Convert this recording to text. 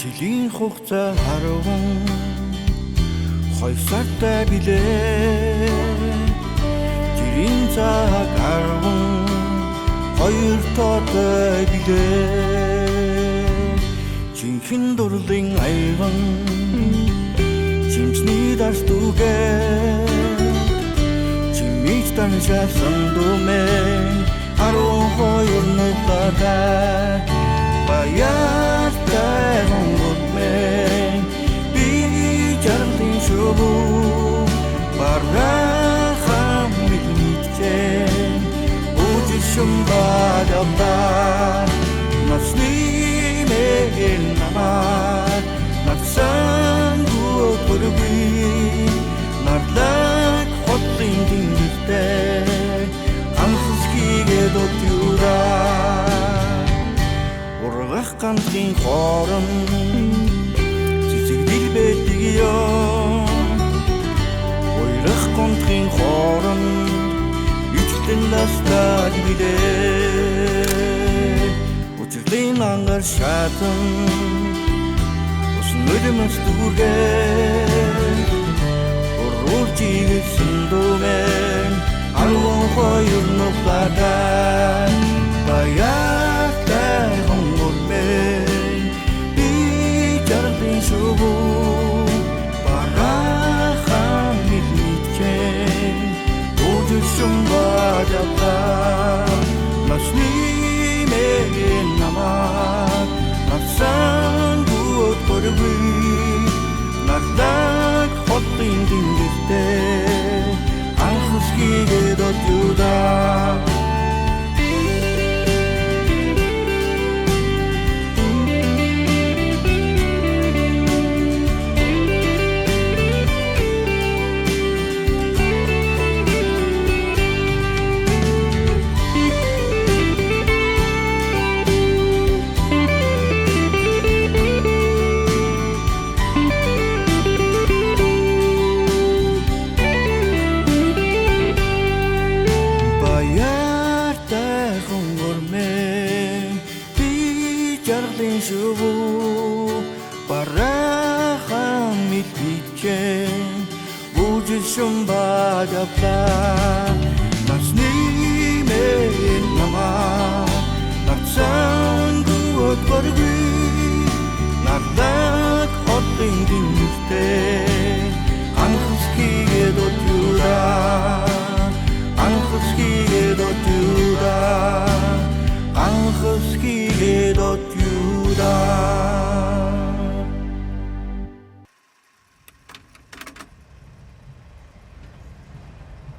жилийн хугацаа харван хойсартай билээ жирийн цаг харван хоёр тоотой билээ жинхэнэ дурлын айван жимсний дарс түгээ жимич таншаасан дүмэн 12 нутлаатай баяртай хонгормэн би жарлын шувуу барахам мэдчэн үжишүм бадавтаа насны мэгэн намаа натсан гуотургүй нарлаг хотлын дингэртэй анхсгигээ дотюраа ургах ганцын хорон цэцэг дэлбэдэг ёо уйрах ганцын хорон ичтэн ластад билээ учирлын ангар шатан усан өдөмөс дүргээ урурчиг сэндүмэн алгон хоёр нутлаатай баяртай хонгормэн би жарлын шувуу барахам мэдчэн үжишүм бадавтаа насны мэгэн намаа натсан гуотургүй нарлаг хотлын дингэртэй анхсгигээ дотюраа жарлын шувуу барахам мэдчэн үжишүм бадавтаа насны мэгэн намаа натсан гуотургүй